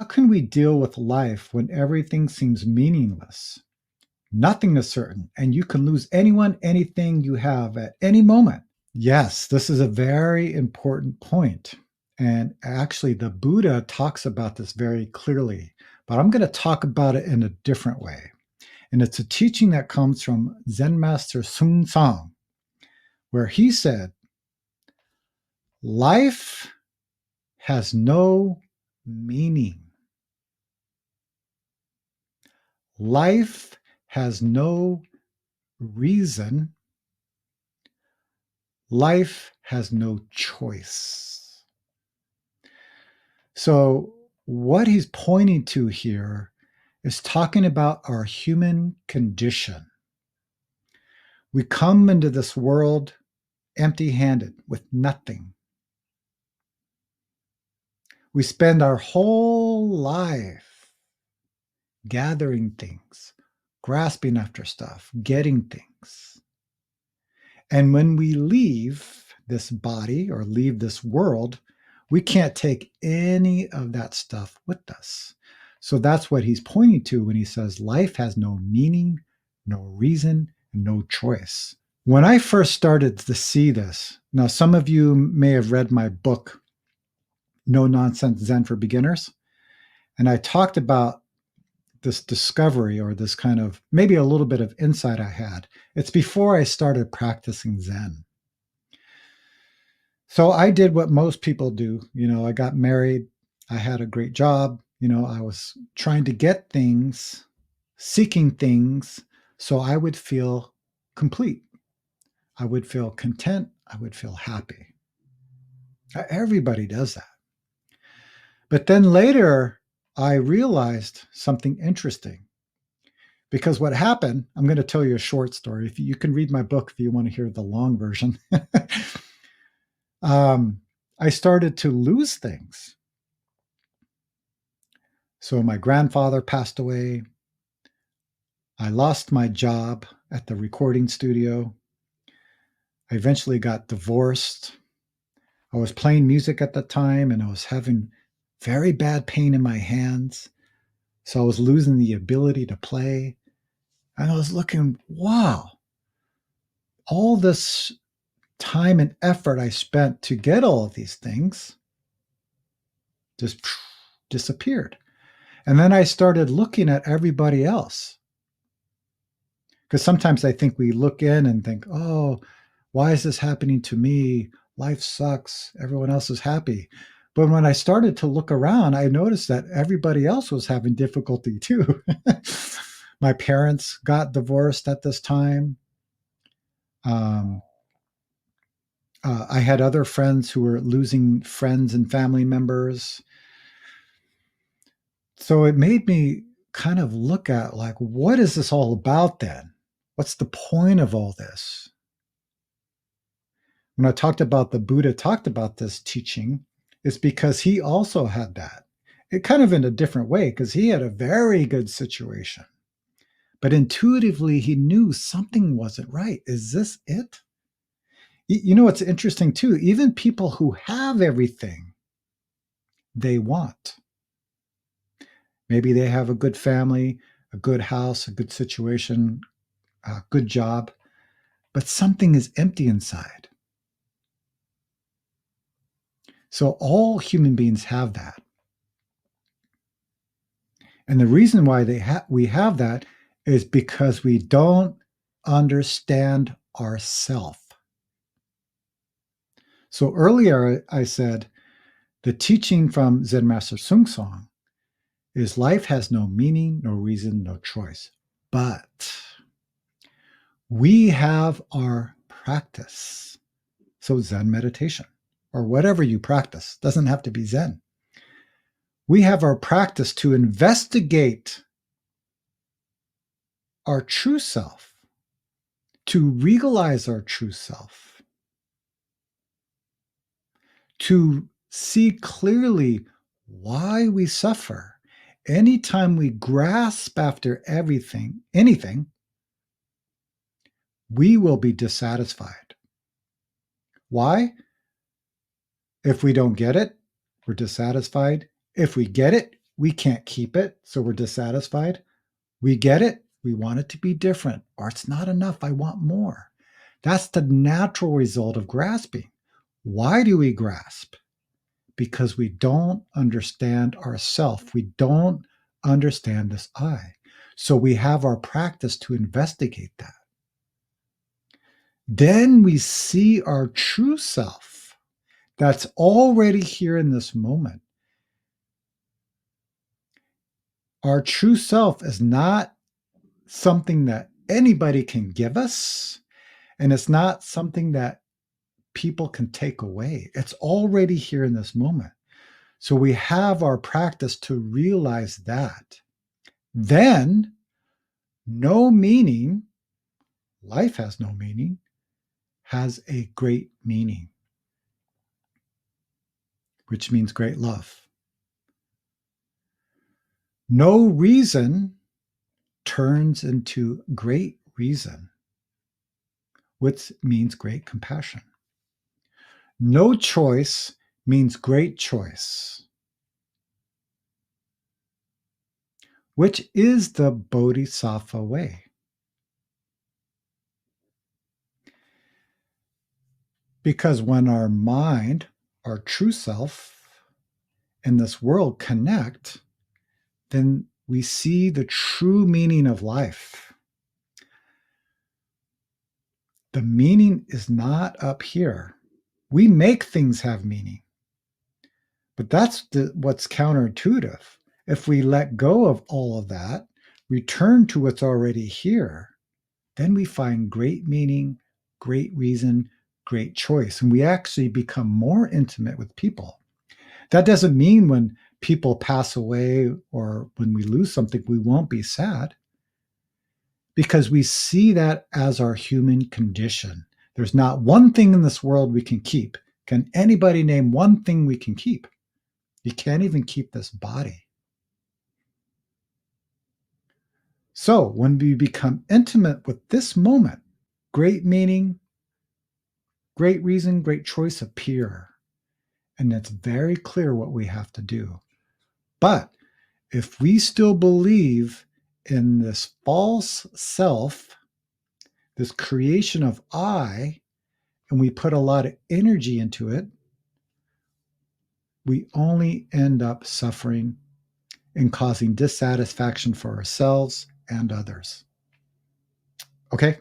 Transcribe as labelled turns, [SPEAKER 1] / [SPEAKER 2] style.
[SPEAKER 1] How can we deal with life when everything seems meaningless? Nothing is certain, and you can lose anyone, anything you have at any moment. Yes, this is a very important point. And actually, the Buddha talks about this very clearly, but I'm going to talk about it in a different way. And it's a teaching that comes from Zen Master Sun Song, where he said, life has no meaning. Life has no reason. Life has no choice. So, what he's pointing to here is talking about our human condition. We come into this world empty handed with nothing. We spend our whole life gathering things, grasping after stuff, getting things. And when we leave this body or leave this world, we can't take any of that stuff with us. So that's what he's pointing to when he says life has no meaning, no reason, and no choice. When I first started to see this, now some of you may have read my book, No Nonsense Zen for Beginners, and I talked about this discovery or this kind of maybe a little bit of insight I had. It's before I started practicing Zen. So I did what most people do. I got married. I had a great job. I was trying to get things, seeking things, so I would feel complete. I would feel content. I would feel happy. Everybody does that. But then later, I realized something interesting. Because what happened, I'm going to tell you a short story. If you can read my book if you want to hear the long version. I started to lose things. So my grandfather passed away. I lost my job at the recording studio. I eventually got divorced. I was playing music at the time and I was having very bad pain in my hands. So I was losing the ability to play. And I was looking, wow, all this time and effort I spent to get all of these things just disappeared. And then I started looking at everybody else. Because sometimes I think we look in and think, oh, why is this happening to me? Life sucks. Everyone else is happy. But when I started to look around, I noticed that everybody else was having difficulty too. My parents got divorced at this time. Um, I had other friends who were losing friends and family members. So it made me kind of look at like, what is this all about then? What's the point of all this? When I talked about the Buddha talked about this teaching, it's because he also had that. It kind of in a different way, because he had a very good situation. But intuitively, he knew something wasn't right. Is this it? What's interesting too? Even people who have everything they want, maybe they have a good family, a good house, a good situation, a good job, but something is empty inside. So all human beings have that. And the reason why we have that is because we don't understand ourself. So earlier I said the teaching from Zen Master Sung Song is life has no meaning, no reason, no choice. But we have our practice. So Zen meditation or whatever you practice doesn't have to be Zen. We have our practice to investigate our true self, to realize our true self, to see clearly why we suffer. Anytime we grasp after anything, we will be dissatisfied. Why? If we don't get it, we're dissatisfied. If we get it, we can't keep it, so we're dissatisfied. We get it, we want it to be different, or it's not enough, I want more. That's the natural result of grasping. Why do we grasp? Because we don't understand ourself. We don't understand this I. So we have our practice to investigate that. Then we see our true self that's already here in this moment. Our true self is not something that anybody can give us, and it's not something that people can take away. It's already here in this moment. So we have our practice to realize that. Then, no meaning, life has no meaning, has a great meaning, which means great love. No reason turns into great reason, which means great compassion. No choice means great choice, which is the Bodhisattva way. Because when our mind, our true self, and this world connect, then we see the true meaning of life. The meaning is not up here. We make things have meaning. But that's what's counterintuitive. If we let go of all of that, return to what's already here, then we find great meaning, great reason, great choice. And we actually become more intimate with people. That doesn't mean when people pass away or when we lose something, we won't be sad, because we see that as our human condition. There's not one thing in this world we can keep. Can anybody name one thing we can keep? You can't even keep this body. So when we become intimate with this moment, great meaning, great reason, great choice appear. And it's very clear what we have to do. But if we still believe in this false self, this creation of I, and we put a lot of energy into it, we only end up suffering and causing dissatisfaction for ourselves and others. Okay,